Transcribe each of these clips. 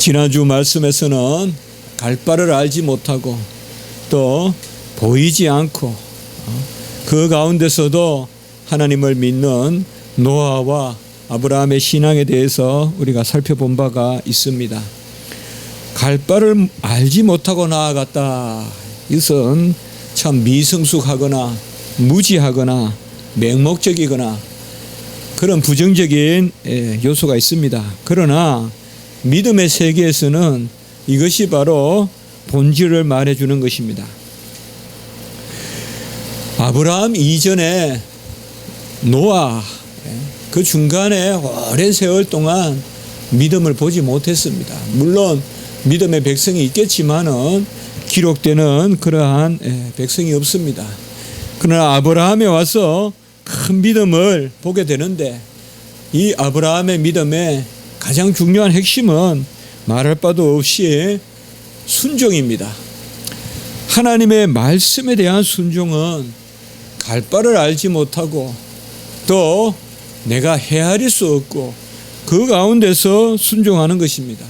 지난주 말씀에서는 갈 바를 알지 못하고 또 보이지 않고 그 가운데서도 하나님을 믿는 노아와 아브라함의 신앙에 대해서 우리가 살펴본 바가 있습니다. 갈 바를 알지 못하고 나아갔다. 이것은 참 미성숙하거나 무지하거나 맹목적이거나 그런 부정적인 요소가 있습니다. 그러나 믿음의 세계에서는 이것이 바로 본질을 말해주는 것입니다. 아브라함 이전에 노아 그 중간에 오랜 세월 동안 믿음을 보지 못했습니다. 물론 믿음의 백성이 있겠지만은 기록되는 그러한 백성이 없습니다. 그러나 아브라함에 와서 큰 믿음을 보게 되는데 이 아브라함의 믿음의 가장 중요한 핵심은 말할 바도 없이 순종입니다. 하나님의 말씀에 대한 순종은 갈 바를 알지 못하고 또 내가 헤아릴 수 없고 그 가운데서 순종하는 것입니다.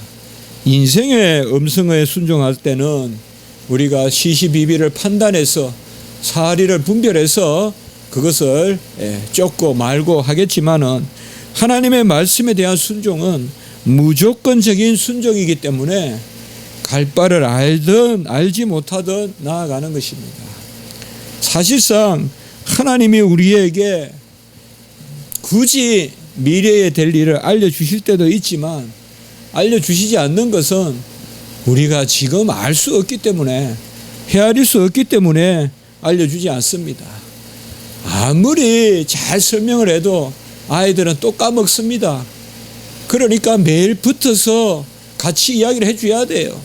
인생의 음성에 순종할 때는 우리가 시시비비를 판단해서 사리를 분별해서 그것을 쫓고 말고 하겠지만은 하나님의 말씀에 대한 순종은 무조건적인 순종이기 때문에 갈 바를 알든 알지 못하든 나아가는 것입니다. 사실상 하나님이 우리에게 굳이 미래에 될 일을 알려주실 때도 있지만 알려주시지 않는 것은 우리가 지금 알 수 없기 때문에 헤아릴 수 없기 때문에 알려주지 않습니다. 아무리 잘 설명을 해도 아이들은 또 까먹습니다. 그러니까 매일 붙어서 같이 이야기를 해줘야 돼요.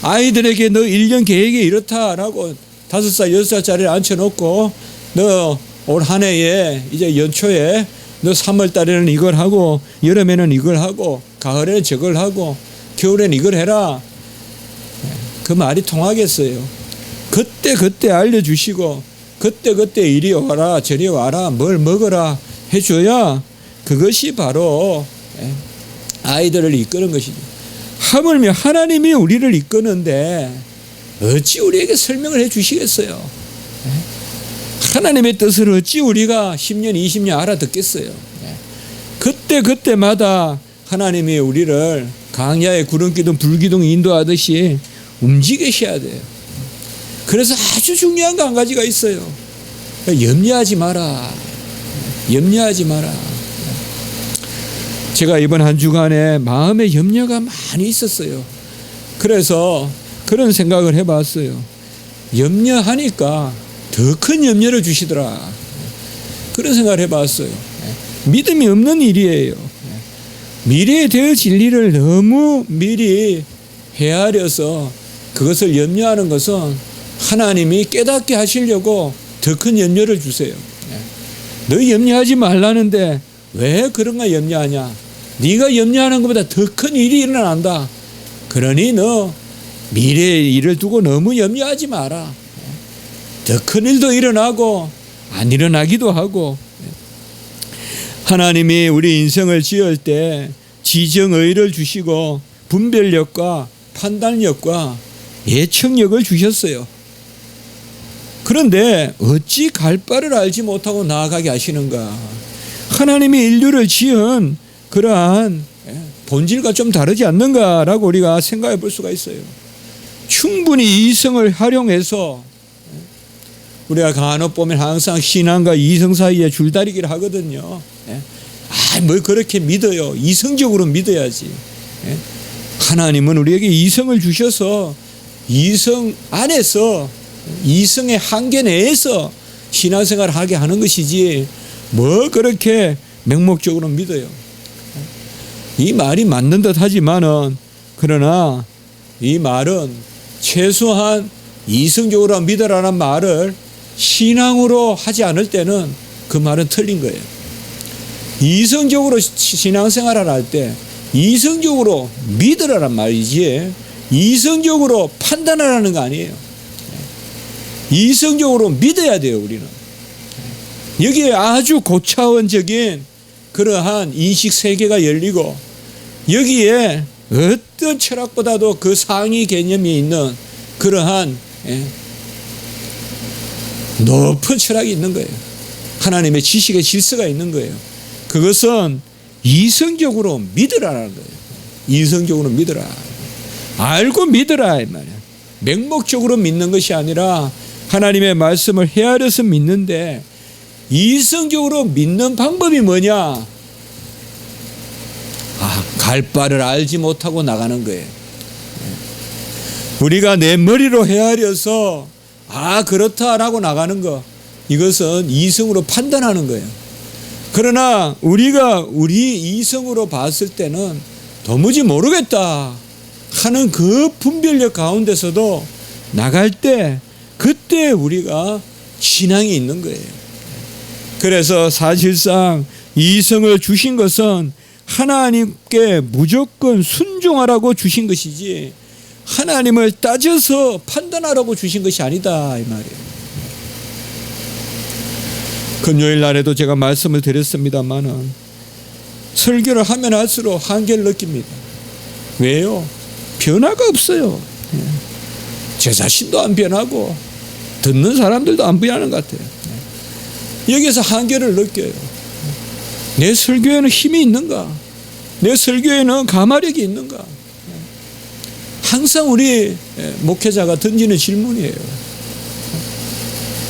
아이들에게 너 1년 계획이 이렇다라고 5살, 6살짜리를 앉혀놓고 너 올 한 해에 이제 연초에 너 3월 달에는 이걸 하고 여름에는 이걸 하고 가을에는 저걸 하고 겨울에는 이걸 해라. 그 말이 통하겠어요. 그때 알려주시고 그때 이리 와라 저리 와라 뭘 먹어라 해줘야 그것이 바로 아이들을 이끄는 것이죠. 하물며 하나님이 우리를 이끄는데 어찌 우리에게 설명을 해 주시겠어요? 하나님의 뜻을 어찌 우리가 10년 20년 알아듣겠어요? 그때마다 하나님이 우리를 강야의 구름기둥 불기둥 인도하듯이 움직이셔야 돼요. 그래서 아주 중요한 거 한 가지가 있어요. 염려하지 마라. 염려하지 마라. 제가 이번 한 주간에 마음의 염려가 많이 있었어요. 그래서 그런 생각을 해봤어요. 염려하니까 더 큰 염려를 주시더라. 그런 생각을 해봤어요. 믿음이 없는 일이에요. 미래에 되어질 일을 너무 미리 헤아려서 그것을 염려하는 것은 하나님이 깨닫게 하시려고 더 큰 염려를 주세요. 너 염려하지 말라는데 왜 그런가 염려하냐? 네가 염려하는 것보다 더 큰 일이 일어난다. 그러니 너 미래의 일을 두고 너무 염려하지 마라. 더 큰 일도 일어나고 안 일어나기도 하고 하나님이 우리 인생을 지을 때 지정의를 주시고 분별력과 판단력과 예측력을 주셨어요. 그런데 어찌 갈 바를 알지 못하고 나아가게 하시는가? 하나님이 인류를 지은 그러한 본질과 좀 다르지 않는가라고 우리가 생각해 볼 수가 있어요. 충분히 이성을 활용해서 우리가 간혹 보면 항상 신앙과 이성 사이에 줄다리기를 하거든요. 뭘 그렇게 믿어요. 이성적으로 믿어야지. 하나님은 우리에게 이성을 주셔서 이성 안에서 이성의 한계 내에서 신앙생활을 하게 하는 것이지 뭐 그렇게 맹목적으로 믿어요. 이 말이 맞는 듯 하지만은 그러나 이 말은 최소한 이성적으로 믿으라는 말을 신앙으로 하지 않을 때는 그 말은 틀린 거예요. 이성적으로 신앙생활을 할 때 이성적으로 믿으라는 말이지 이성적으로 판단하라는 거 아니에요. 이성적으로 믿어야 돼요. 우리는 여기에 아주 고차원적인 그러한 인식 세계가 열리고 여기에 어떤 철학보다도 그 상위 개념이 있는 그러한 높은 철학이 있는 거예요. 하나님의 지식의 질서가 있는 거예요. 그것은 이성적으로 믿으라라는 거예요. 이성적으로 믿으라. 알고 믿으라 이 말이야. 맹목적으로 믿는 것이 아니라 하나님의 말씀을 헤아려서 믿는데, 이성적으로 믿는 방법이 뭐냐? 갈 바를 알지 못하고 나가는 거예요. 우리가 내 머리로 헤아려서 그렇다라고 나가는 거, 이것은 이성으로 판단하는 거예요. 그러나 우리가 우리 이성으로 봤을 때는 도무지 모르겠다 하는 그 분별력 가운데서도 나갈 때, 그때 우리가 신앙이 있는 거예요. 그래서 사실상 이성을 주신 것은 하나님께 무조건 순종하라고 주신 것이지, 하나님을 따져서 판단하라고 주신 것이 아니다 이 말이에요. 금요일 날에도 제가 말씀을 드렸습니다마는 설교를 하면 할수록 한계를 느낍니다. 왜요? 변화가 없어요. 제 자신도 안 변하고 듣는 사람들도 안 변하는 것 같아요. 여기서 한계를 느껴요. 내 설교에는 힘이 있는가? 내 설교에는 가마력이 있는가? 항상 우리 목회자가 던지는 질문이에요.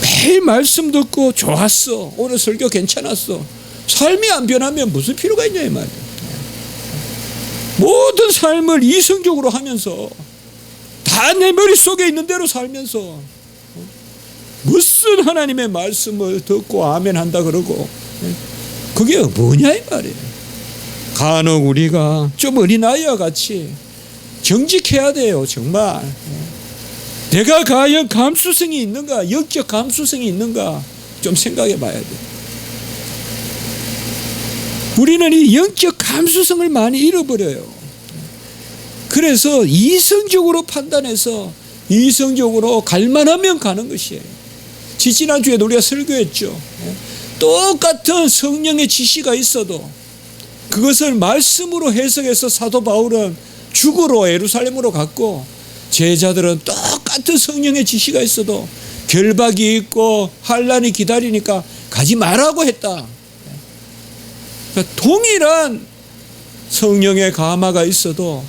매일 말씀 듣고 좋았어, 오늘 설교 괜찮았어, 삶이 안 변하면 무슨 필요가 있냐 이 말이에요. 모든 삶을 이성적으로 하면서 다 내 머릿속에 있는 대로 살면서 무슨 하나님의 말씀을 듣고 아멘 한다 그러고, 그게 뭐냐 이 말이에요. 간혹 우리가 좀 어린아이와 같이 정직해야 돼요. 정말 내가 과연 감수성이 있는가, 영적 감수성이 있는가 좀 생각해 봐야 돼요. 우리는 이 영적 감수성을 많이 잃어버려요. 그래서 이성적으로 판단해서 이성적으로 갈만하면 가는 것이에요. 지난주에도 우리가 설교했죠. 똑같은 성령의 지시가 있어도 그것을 말씀으로 해석해서 사도 바울은 죽으러 예루살렘으로 갔고, 제자들은 똑같은 성령의 지시가 있어도 결박이 있고 환란이 기다리니까 가지 말라고 했다. 그러니까 동일한 성령의 감화가 있어도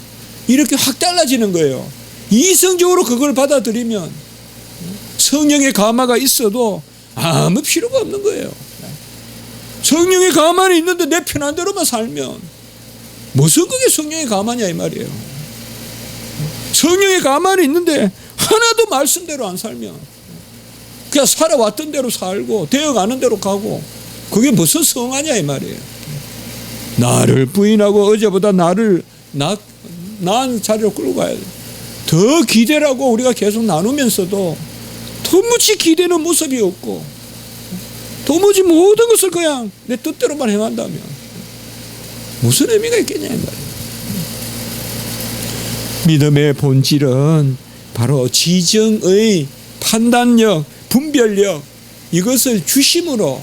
이렇게 확 달라지는 거예요. 이성적으로 그걸 받아들이면 성령의 감화가 있어도 아무 필요가 없는 거예요. 성령의 감화는 있는데 내 편한 대로만 살면 무슨 그게 성령의 감화냐 이 말이에요. 성령의 감화는 있는데 하나도 말씀대로 안 살면 그냥 살아왔던 대로 살고 되어가는 대로 가고, 그게 무슨 성화냐 이 말이에요. 나를 부인하고 어제보다 나을 자리로 끌고 가야 돼. 더 기대라고 우리가 계속 나누면서도 도무지 기대는 모습이 없고, 도무지 모든 것을 그냥 내 뜻대로만 행한다면 무슨 의미가 있겠냐 이 말이에요. 믿음의 본질은 바로 지정의 판단력, 분별력, 이것을 주심으로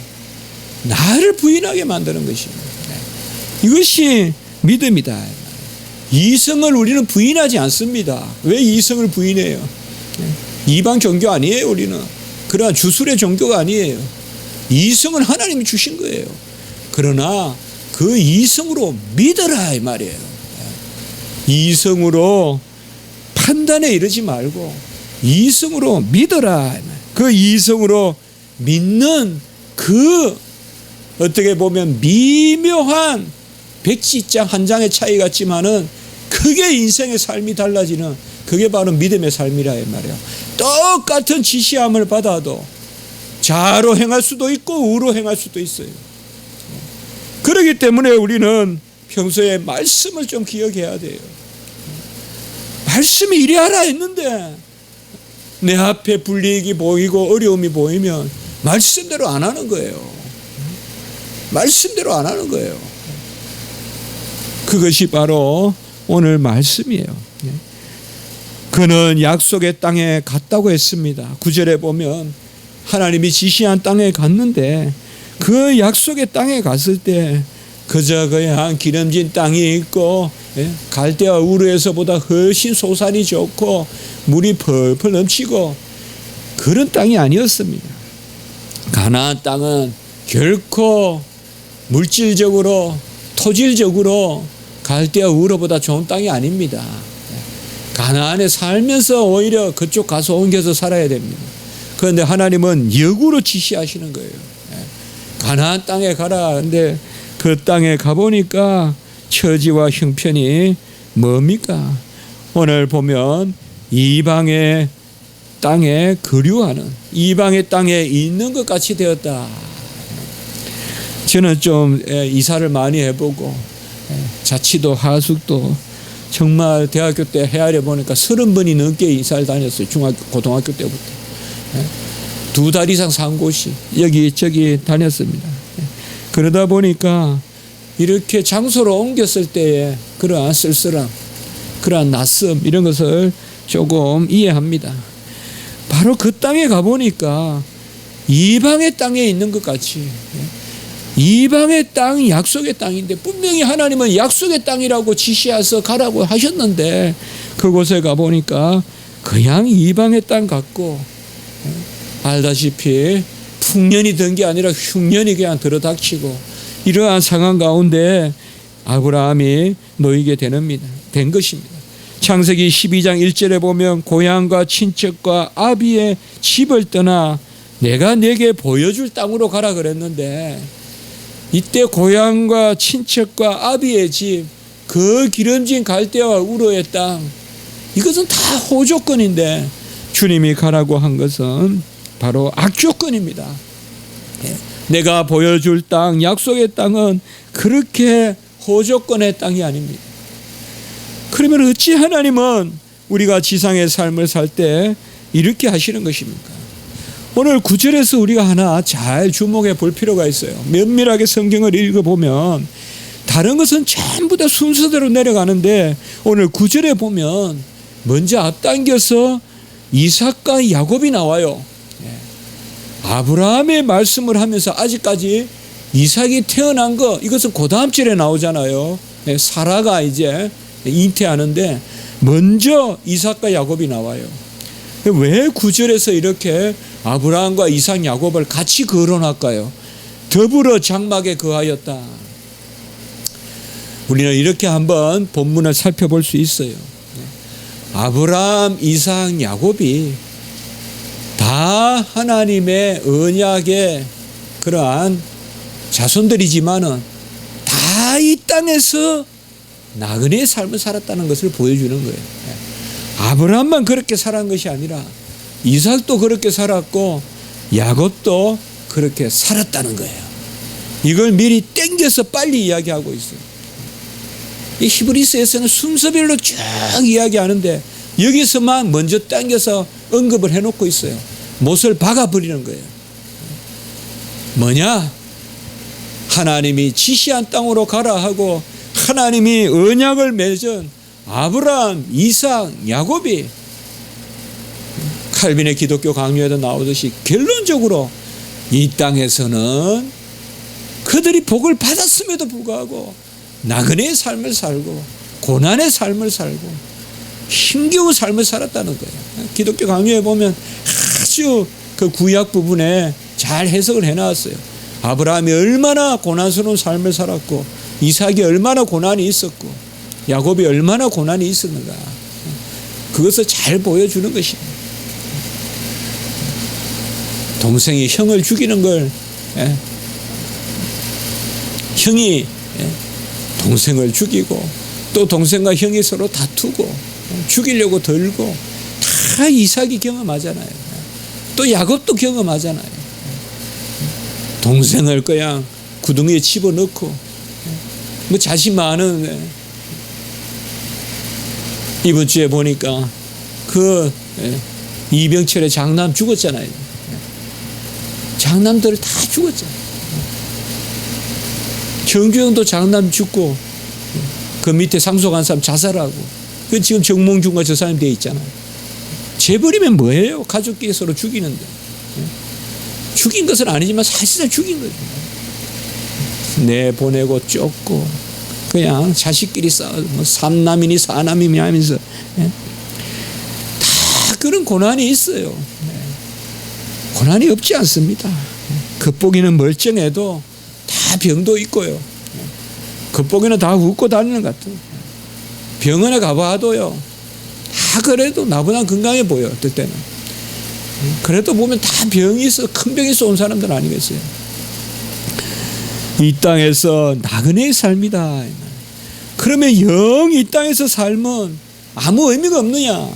나를 부인하게 만드는 것입니다. 이것이 믿음이다. 이성을 우리는 부인하지 않습니다. 왜 이성을 부인해요? 이방 종교 아니에요. 우리는 그러나 주술의 종교가 아니에요. 이성은 하나님이 주신 거예요. 그러나 그 이성으로 믿어라 이 말이에요. 이성으로 판단에 이르지 말고 이성으로 믿어라. 그 이성으로 믿는 그 어떻게 보면 미묘한 백지장 한 장의 차이 같지만은 크게 인생의 삶이 달라지는, 그게 바로 믿음의 삶이라 이 말이에요. 똑같은 지시함을 받아도 좌로 행할 수도 있고 우로 행할 수도 있어요. 그렇기 때문에 우리는 평소에 말씀을 좀 기억해야 돼요. 말씀이 이리 하라 했는데 내 앞에 불이익이 보이고 어려움이 보이면 말씀대로 안 하는 거예요. 말씀대로 안 하는 거예요. 그것이 바로 오늘 말씀이에요. 그는 약속의 땅에 갔다고 했습니다. 9절에 보면 하나님이 지시한 땅에 갔는데 그 약속의 땅에 갔을 때 그저 그냥 기름진 땅이 있고 갈대아 우르에서보다 훨씬 소산이 좋고 물이 펄펄 넘치고 그런 땅이 아니었습니다. 가나안 땅은 결코 물질적으로 토질적으로 갈대아 우르보다 좋은 땅이 아닙니다. 가나안에 살면서 오히려 그쪽 가서 옮겨서 살아야 됩니다. 그런데 하나님은 역으로 지시하시는 거예요. 가나안 땅에 가라. 근데 그 땅에 가보니까 처지와 형편이 뭡니까? 오늘 보면 이방의 땅에 거류하는, 이방의 땅에 있는 것 같이 되었다. 저는 좀 이사를 많이 해보고 자취도 하숙도 정말 대학교 때 헤아려 보니까 30번이 넘게 이사를 다녔어요. 중학교, 고등학교 때부터. 2달 이상 산 곳이 여기저기 다녔습니다. 그러다 보니까 이렇게 장소로 옮겼을 때의 그러한 쓸쓸함, 그러한 낯섦 이런 것을 조금 이해합니다. 바로 그 땅에 가보니까 이방의 땅에 있는 것 같이, 이방의 땅이 약속의 땅인데 분명히 하나님은 약속의 땅이라고 지시해서 가라고 하셨는데 그곳에 가보니까 그냥 이방의 땅 같고, 알다시피 풍년이 든 게 아니라 흉년이 그냥 들어닥치고 이러한 상황 가운데 아브라함이 놓이게 된 것입니다. 창세기 12장 1절에 보면 고향과 친척과 아비의 집을 떠나 내가 내게 보여줄 땅으로 가라 그랬는데, 이때 고향과 친척과 아비의 집, 그 기름진 갈대와 우르의 땅, 이것은 다 호조건인데 주님이 가라고 한 것은 바로 악조건입니다. 내가 보여줄 땅, 약속의 땅은 그렇게 호조건의 땅이 아닙니다. 그러면 어찌 하나님은 우리가 지상의 삶을 살 때 이렇게 하시는 것입니까? 오늘 9절에서 우리가 하나 잘 주목해 볼 필요가 있어요. 면밀하게 성경을 읽어보면 다른 것은 전부 다 순서대로 내려가는데 오늘 9절에 보면 먼저 앞당겨서 이삭과 야곱이 나와요. 아브라함의 말씀을 하면서 아직까지 이삭이 태어난 거, 이것은 그 다음 절에 나오잖아요. 사라가 이제 잉태하는데 먼저 이삭과 야곱이 나와요. 왜 9절에서 이렇게 아브라함과 이삭, 야곱을 같이 거론할까요? 더불어 장막에 거하였다. 우리는 이렇게 한번 본문을 살펴볼 수 있어요. 아브라함, 이삭, 야곱이 다 하나님의 언약의 그러한 자손들이지만은 다 이 땅에서 나그네의 삶을 살았다는 것을 보여주는 거예요. 아브라함만 그렇게 살은 것이 아니라 이삭도 그렇게 살았고 야곱도 그렇게 살았다는 거예요. 이걸 미리 땡겨서 빨리 이야기하고 있어요. 이 히브리서에서는 순서별로 쭉 이야기하는데 여기서만 먼저 땡겨서 언급을 해놓고 있어요. 못을 박아버리는 거예요. 뭐냐? 하나님이 지시한 땅으로 가라 하고 하나님이 언약을 맺은 아브라함, 이삭, 야곱이 칼빈의 기독교 강요에도 나오듯이 결론적으로 이 땅에서는 그들이 복을 받았음에도 불구하고 나그네의 삶을 살고 고난의 삶을 살고 힘겨운 삶을 살았다는 거예요. 기독교 강요에 보면 아주 그 구약 부분에 잘 해석을 해놨어요. 아브라함이 얼마나 고난스러운 삶을 살았고 이삭이 얼마나 고난이 있었고 야곱이 얼마나 고난이 있었는가, 그것을 잘 보여주는 것입니다. 동생이 형을 죽이는 걸, 형이 동생을 죽이고 또 동생과 형이 서로 다투고 죽이려고 들고 다 이삭이 경험하잖아요. 또 야곱도 경험하잖아요. 동생을 그냥 구덩이에 집어넣고 뭐 자신만은, 이번 주에 보니까 그 이병철의 장남 죽었잖아요. 장남들 다 죽었잖아요. 정규영도 장남 죽고 그 밑에 상속한 사람 자살하고, 그 지금 정몽준과 저 사람이 돼 있잖아요. 재벌이면 뭐예요? 가족끼리 서로 죽이는데. 죽인 것은 아니지만 사실상 죽인 거예요. 내보내고 쫓고 그냥 자식끼리 싸워 뭐 삼남이니 사남이니 하면서 다 그런 고난이 있어요. 고난이 없지 않습니다. 겉보기는 멀쩡해도 다 병도 있고요. 겉보기는 다 웃고 다니는 것 같아요. 병원에 가봐도요, 다 그래도 나보다 건강해 보여, 어떨 때는. 그래도 보면 다 병이 있어, 큰 병이 있어 온 사람들 아니겠어요? 이 땅에서 나그네의 삶이다. 그러면 영 이 땅에서 삶은 아무 의미가 없느냐?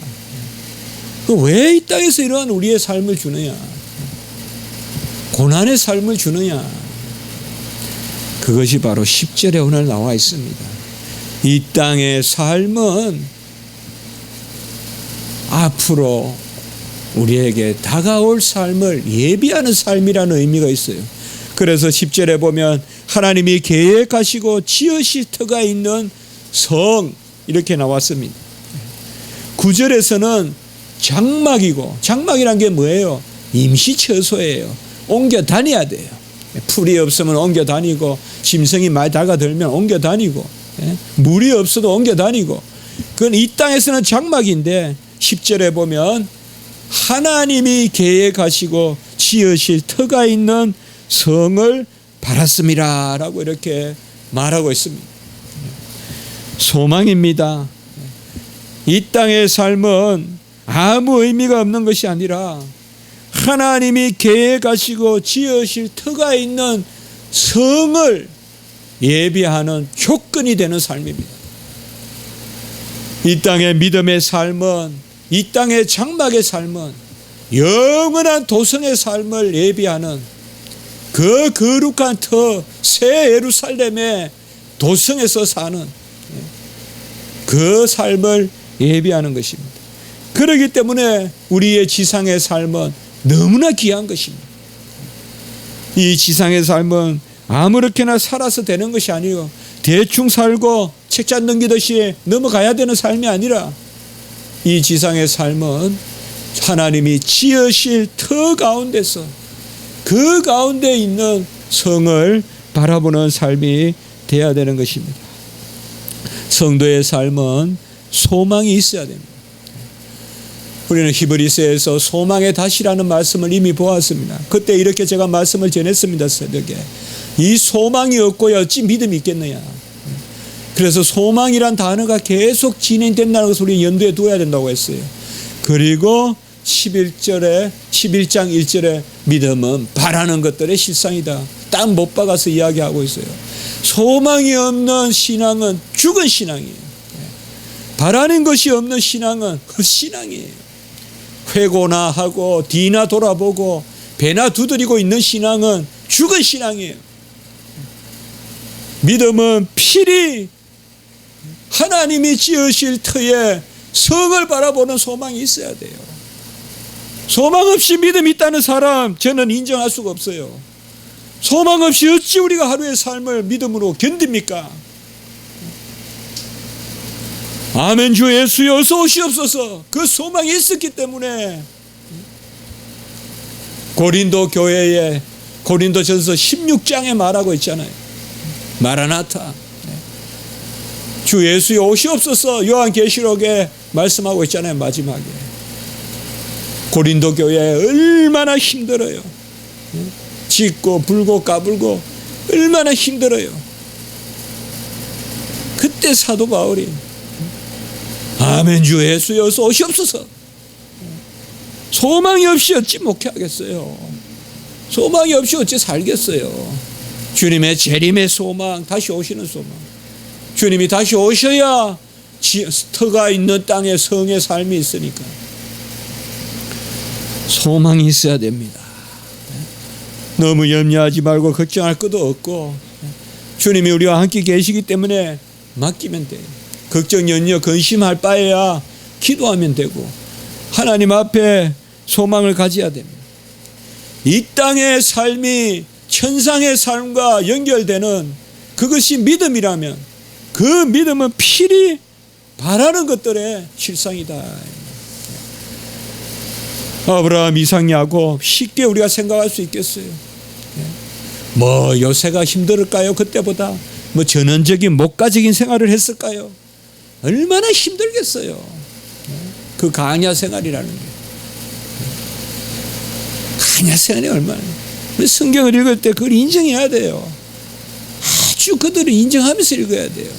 왜 이 땅에서 이러한 우리의 삶을 주느냐? 고난의 삶을 주느냐? 그것이 바로 10절에 오늘 나와 있습니다. 이 땅의 삶은 앞으로 우리에게 다가올 삶을 예비하는 삶이라는 의미가 있어요. 그래서 10절에 보면 하나님이 계획하시고 지으실 터가 있는 성 이렇게 나왔습니다. 9절에서는 장막이고, 장막이란 게 뭐예요? 임시처소예요. 옮겨 다녀야 돼요. 풀이 없으면 옮겨 다니고, 짐승이 많이 다가들면 옮겨 다니고, 물이 없어도 옮겨 다니고, 그건 이 땅에서는 장막인데 10절에 보면 하나님이 계획하시고 지으실 터가 있는 성을 바랐습니다 라고 이렇게 말하고 있습니다. 소망입니다. 이 땅의 삶은 아무 의미가 없는 것이 아니라 하나님이 계획하시고 지으실 터가 있는 성을 예비하는 조건이 되는 삶입니다. 이 땅의 믿음의 삶은, 이 땅의 장막의 삶은 영원한 도성의 삶을 예비하는 그 거룩한 터, 새 예루살렘의 도성에서 사는 그 삶을 예비하는 것입니다. 그렇기 때문에 우리의 지상의 삶은 너무나 귀한 것입니다. 이 지상의 삶은 아무렇게나 살아서 되는 것이 아니고 대충 살고 책잔 넘기듯이 넘어가야 되는 삶이 아니라 이 지상의 삶은 하나님이 지으실 터 가운데서 그 가운데 있는 성을 바라보는 삶이 되어야 되는 것입니다. 성도의 삶은 소망이 있어야 됩니다. 우리는 히브리서에서 소망의 다시라는 말씀을 이미 보았습니다. 그때 이렇게 제가 말씀을 전했습니다. 새벽에 이 소망이 없고 어찌 믿음이 있겠느냐. 그래서 소망이란 단어가 계속 진행된다는 것을 우리 염두에 두어야 된다고 했어요. 그리고 11장 1절에 믿음은 바라는 것들의 실상이다. 딱 못 박아서 이야기하고 있어요. 소망이 없는 신앙은 죽은 신앙이에요. 바라는 것이 없는 신앙은 헛신앙이에요. 회고나 하고 뒤나 돌아보고 배나 두드리고 있는 신앙은 죽은 신앙이에요. 믿음은 필히 하나님이 지으실 터에 성을 바라보는 소망이 있어야 돼요. 소망 없이 믿음이 있다는 사람 저는 인정할 수가 없어요. 소망 없이 어찌 우리가 하루의 삶을 믿음으로 견딥니까? 아멘. 주 예수여 어서 오시옵소서. 그 소망이 있었기 때문에 고린도 교회에 고린도전서 16장에 말하고 있잖아요. 마라나타. 주 예수여 오시옵소서. 요한계시록에 말씀하고 있잖아요. 마지막에 고린도 교회 얼마나 힘들어요. 짖고 불고 까불고 얼마나 힘들어요. 그때 사도 바울이 아멘. 주 예수여 어서 오시옵소서. 소망이 없이 어찌 목회하겠어요. 소망이 없이 어찌 살겠어요. 주님의 재림의 소망, 다시 오시는 소망. 주님이 다시 오셔야 터가 있는 땅에 성의 삶이 있으니까 소망이 있어야 됩니다. 너무 염려하지 말고 걱정할 것도 없고 주님이 우리와 함께 계시기 때문에 맡기면 돼요. 걱정, 염려, 근심할 바에야 기도하면 되고 하나님 앞에 소망을 가져야 됩니다. 이 땅의 삶이 천상의 삶과 연결되는 그것이 믿음이라면 그 믿음은 필히 바라는 것들의 실상이다. 아브라함, 이삭, 야곱 쉽게 우리가 생각할 수 있겠어요. 뭐 요새가 힘들을까요? 그때보다 뭐 전원적인 목가적인 생활을 했을까요? 얼마나 힘들겠어요. 그 강야 생활이라는 게. 강야 생활이 얼마나. 성경을 읽을 때 그걸 인정해야 돼요. 아주 그들을 인정하면서 읽어야 돼요.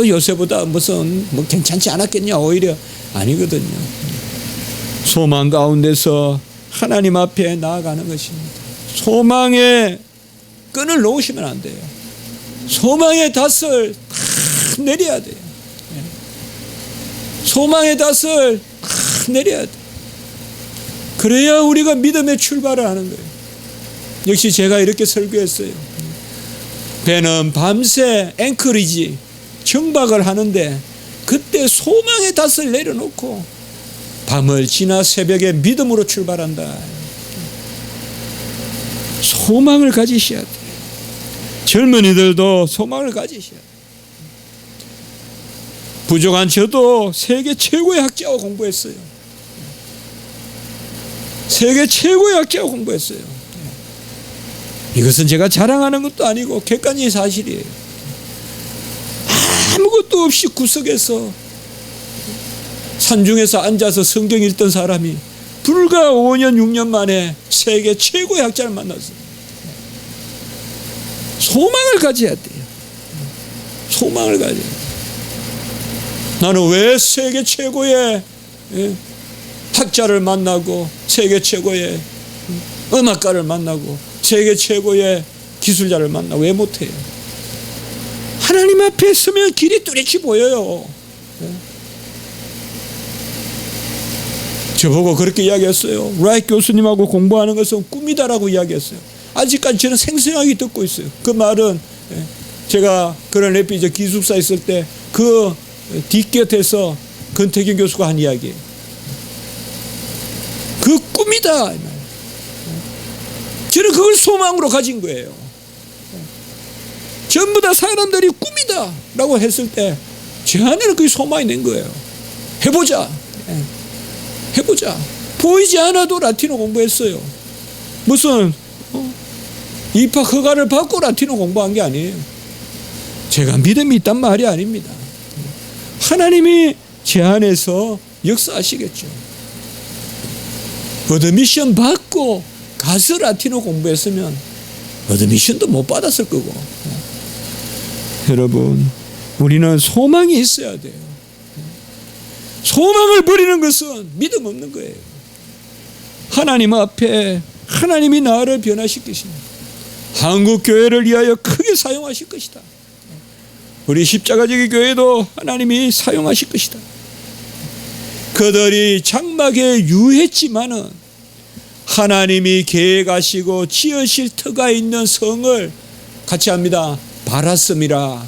요새보다 무슨 뭐 괜찮지 않았겠냐? 오히려 아니거든요. 소망 가운데서 하나님 앞에 나아가는 것입니다. 소망의 끈을 놓으시면 안 돼요. 소망의 닷을 탁 내려야 돼요. 소망의 닷을 탁 내려야 돼요. 그래야 우리가 믿음의 출발을 하는 거예요. 역시 제가 이렇게 설교했어요. 배는 밤새 앵커리지 정박을 하는데 그때 소망의 닷을 내려놓고 밤을 지나 새벽에 믿음으로 출발한다. 소망을 가지셔야 돼요. 젊은이들도 소망을 가지셔야 돼요. 부족한 저도 세계 최고의 학자와 공부했어요. 세계 최고의 학자와 공부했어요. 이것은 제가 자랑하는 것도 아니고 객관적인 사실이에요. 아무것도 없이 구석에서 산중에서 앉아서 성경 읽던 사람이 불과 5년 6년 만에 세계 최고의 학자를 만났어요. 소망을 가져야 돼요. 소망을 가져야 돼요. 나는 왜 세계 최고의 학자를 만나고 세계 최고의 음악가를 만나고 세계 최고의 기술자를 만나 왜 못해요? 하나님 앞에 서면 길이 뚜렷이 보여요. 저보고 그렇게 이야기했어요. 라이트 교수님하고 공부하는 것은 꿈이다라고 이야기했어요. 아직까지 저는 생생하게 듣고 있어요. 그 말은 제가 그런 래피저 기숙사 있을 때 그 뒷곁에서 권태경 교수가 한 이야기예요. 그 꿈이다. 저는 그걸 소망으로 가진 거예요. 전부 다 사람들이 꿈이다 라고 했을 때 제 안에는 그게 소망이 된 거예요. 해보자. 해보자. 보이지 않아도 라틴어 공부했어요. 무슨 입학 허가를 받고 라틴어 공부한 게 아니에요. 제가 믿음이 있단 말이 아닙니다. 하나님이 제 안에서 역사하시겠죠. 어드미션 받고 가서 라틴어 공부했으면 어드미션도 못 받았을 거고. 여러분, 우리는 소망이 있어야 돼요. 소망을 버리는 것은 믿음 없는 거예요. 하나님 앞에 하나님이 나를 변화시키십니다. 한국 교회를 위하여 크게 사용하실 것이다. 우리 십자가지기 교회도 하나님이 사용하실 것이다. 그들이 장막에 유했지만은 하나님이 계획하시고 지으실 터가 있는 성을 같이 합니다. 바랐습니다.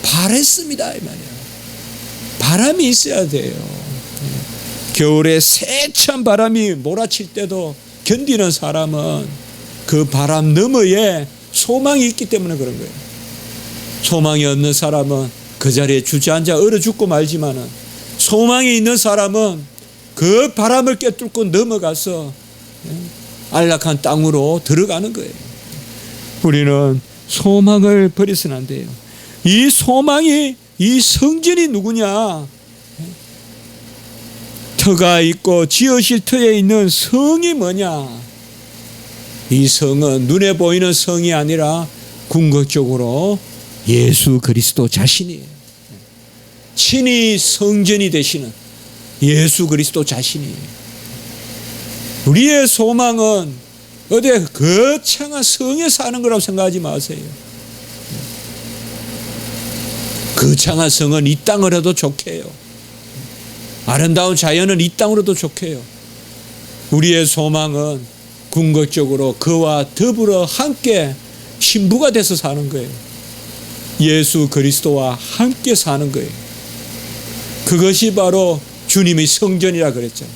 바랬습니다 이 말이에요. 바람이 있어야 돼요. 겨울에 세찬 바람이 몰아칠 때도 견디는 사람은 그 바람 너머에 소망이 있기 때문에 그런 거예요. 소망이 없는 사람은 그 자리에 주저앉아 얼어 죽고 말지만은 소망이 있는 사람은 그 바람을 꿰뚫고 넘어가서 안락한 땅으로 들어가는 거예요. 우리는 소망을 버려서는 안 돼요. 이 소망이, 이 성전이 누구냐? 터가 있고 지으실 터에 있는 성이 뭐냐? 이 성은 눈에 보이는 성이 아니라 궁극적으로 예수 그리스도 자신이에요. 친히 성전이 되시는 예수 그리스도 자신이에요. 우리의 소망은 어디 거창한 성에 사는 거라고 생각하지 마세요. 거창한 성은 이 땅으로도 좋게요. 아름다운 자연은 이 땅으로도 좋게요. 우리의 소망은 궁극적으로 그와 더불어 함께 신부가 돼서 사는 거예요. 예수 그리스도와 함께 사는 거예요. 그것이 바로 주님의 성전이라 그랬잖아요.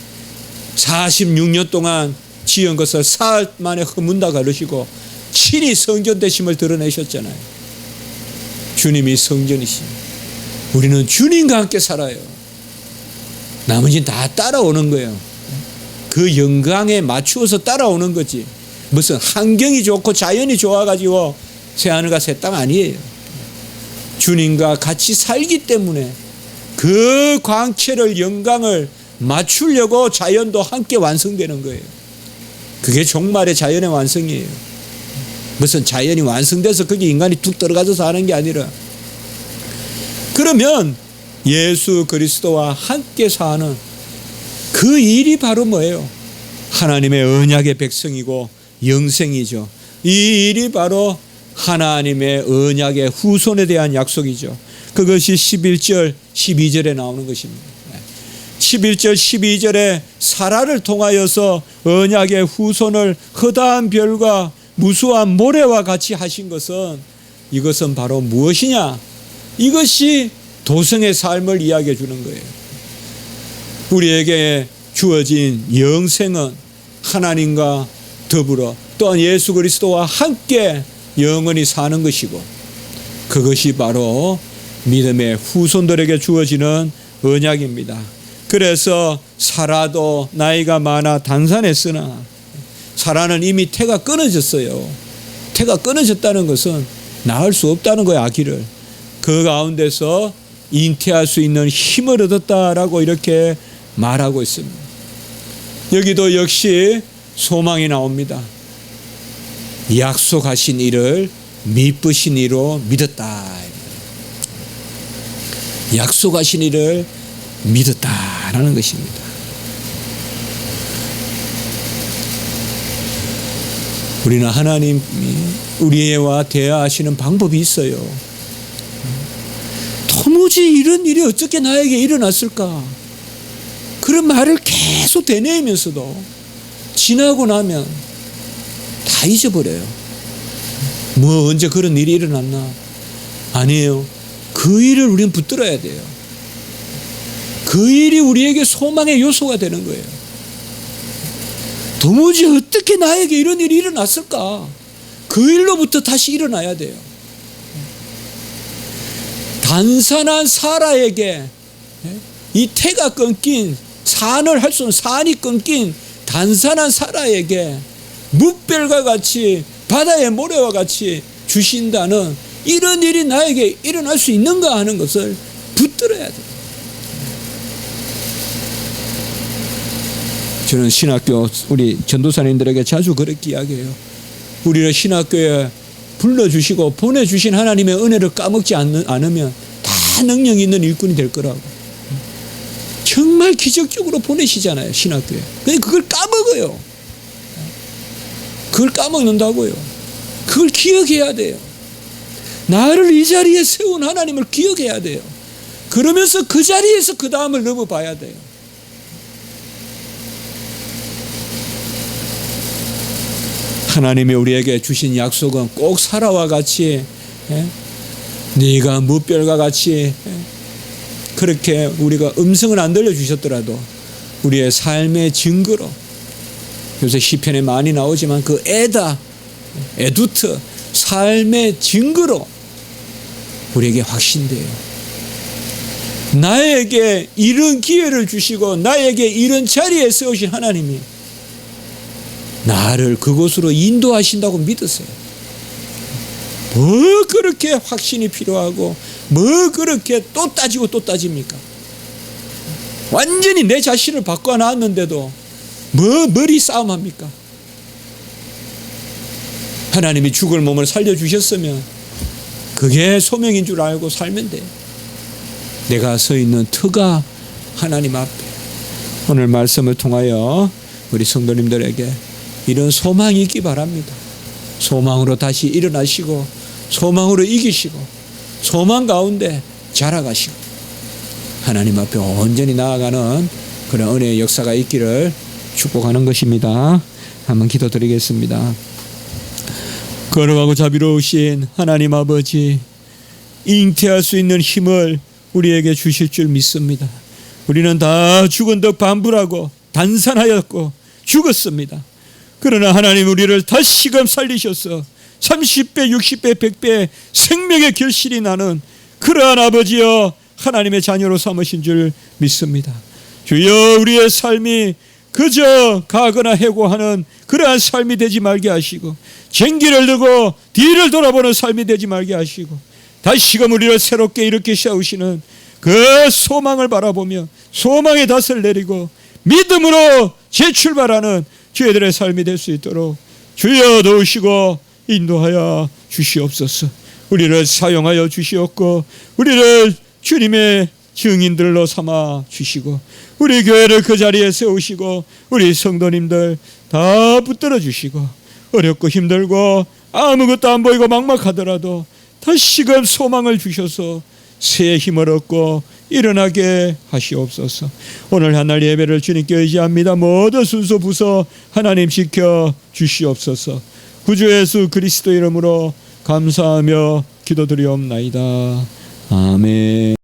46년 동안 지은 것을 사흘 만에 허문다 가르시고 친히 성전 되심을 드러내셨잖아요. 주님이 성전이십니다. 우리는 주님과 함께 살아요. 나머지는 다 따라오는 거예요. 그 영광에 맞추어서 따라오는 거지. 무슨 환경이 좋고 자연이 좋아가지고 새하늘과 새 땅 아니에요. 주님과 같이 살기 때문에 그 광채를 영광을 맞추려고 자연도 함께 완성되는 거예요. 그게 종말의 자연의 완성이에요. 무슨 자연이 완성돼서 거기 인간이 툭 들어가서 사는 게 아니라, 그러면 예수 그리스도와 함께 사는 그 일이 바로 뭐예요? 하나님의 언약의 백성이고 영생이죠. 이 일이 바로 하나님의 언약의 후손에 대한 약속이죠. 그것이 11절 12절에 나오는 것입니다. 11절 12절에 사라를 통하여서 언약의 후손을 허다한 별과 무수한 모래와 같이 하신 것은, 이것은 바로 무엇이냐? 이것이 도성의 삶을 이야기해 주는 거예요. 우리에게 주어진 영생은 하나님과 더불어 또한 예수 그리스도와 함께 영원히 사는 것이고, 그것이 바로 믿음의 후손들에게 주어지는 언약입니다. 그래서 사라도 나이가 많아 단산했으나, 사라는 이미 태가 끊어졌어요. 태가 끊어졌다는 것은 낳을 수 없다는 거예요, 아기를. 그 가운데서 잉태할 수 있는 힘을 얻었다라고 이렇게 말하고 있습니다. 여기도 역시 소망이 나옵니다. 약속하신 이를 미쁘신 이로 믿었다. 약속하신 이를 믿었다라는 것입니다. 우리는 하나님이 우리와 대화하시는 방법이 있어요. 도무지 이런 일이 어떻게 나에게 일어났을까? 그런 말을 계속 되뇌이면서도 지나고 나면 다 잊어버려요. 뭐 언제 그런 일이 일어났나? 아니에요. 그 일을 우리는 붙들어야 돼요. 그 일이 우리에게 소망의 요소가 되는 거예요. 도무지 어떻게 나에게 이런 일이 일어났을까? 그 일로부터 다시 일어나야 돼요. 단산한 사라에게 이 태가 끊긴, 산을 할 수 없는 산이 끊긴 단산한 사라에게 뭇별과 같이 바다의 모래와 같이 주신다는 이런 일이 나에게 일어날 수 있는가 하는 것을 붙들어야 돼요. 저는 신학교 우리 전도사님들에게 자주 그렇게 이야기해요. 우리를 신학교에 불러주시고 보내주신 하나님의 은혜를 까먹지 않으면 다 능력 있는 일꾼이 될 거라고. 정말 기적적으로 보내시잖아요, 신학교에. 근데 그걸 까먹어요. 그걸 까먹는다고요. 그걸 기억해야 돼요. 나를 이 자리에 세운 하나님을 기억해야 돼요. 그러면서 그 자리에서 그 다음을 넘어봐야 돼요. 하나님이 우리에게 주신 약속은 꼭 사라와 같이, 네가 무별과 같이, 그렇게 우리가 음성을 안 들려주셨더라도 우리의 삶의 증거로, 요새 시편에 많이 나오지만 그 에두트, 삶의 증거로 우리에게 확신돼요. 나에게 이런 기회를 주시고 나에게 이런 자리에 세우신 하나님이 나를 그곳으로 인도하신다고 믿으세요. 뭐 그렇게 확신이 필요하고 뭐 그렇게 또 따지고 또 따집니까? 완전히 내 자신을 바꿔놨는데도 뭐 머리 싸움합니까? 하나님이 죽을 몸을 살려주셨으면 그게 소명인 줄 알고 살면 돼. 내가 서 있는 터가 하나님 앞에. 오늘 말씀을 통하여 우리 성도님들에게 이런 소망이 있기 바랍니다. 소망으로 다시 일어나시고 소망으로 이기시고 소망 가운데 자라가시고 하나님 앞에 온전히 나아가는 그런 은혜의 역사가 있기를 축복하는 것입니다. 한번 기도드리겠습니다. 거룩하고 자비로우신 하나님 아버지, 잉태할 수 있는 힘을 우리에게 주실 줄 믿습니다. 우리는 다 죽은 듯 반불하고 단산하였고 죽었습니다. 그러나 하나님 우리를 다시금 살리셔서 30배, 60배, 100배 생명의 결실이 나는 그러한 아버지여 하나님의 자녀로 삼으신 줄 믿습니다. 주여, 우리의 삶이 그저 가거나 해고하는 그러한 삶이 되지 말게 하시고, 쟁기를 들고 뒤를 돌아보는 삶이 되지 말게 하시고, 다시금 우리를 새롭게 일으켜 세우시는 그 소망을 바라보며 소망의 닷을 내리고 믿음으로 재출발하는 저희들의 삶이 될 수 있도록 주여 도우시고 인도하여 주시옵소서. 우리를 사용하여 주시옵고 우리를 주님의 증인들로 삼아 주시고 우리 교회를 그 자리에 세우시고 우리 성도님들 다 붙들어 주시고, 어렵고 힘들고 아무것도 안 보이고 막막하더라도 다시금 소망을 주셔서 새 힘을 얻고 일어나게 하시옵소서. 오늘 하늘 예배를 주님께 의지합니다. 모든 순서 부서 하나님 지켜 주시옵소서. 구주 예수 그리스도 이름으로 감사하며 기도드리옵나이다. 아멘.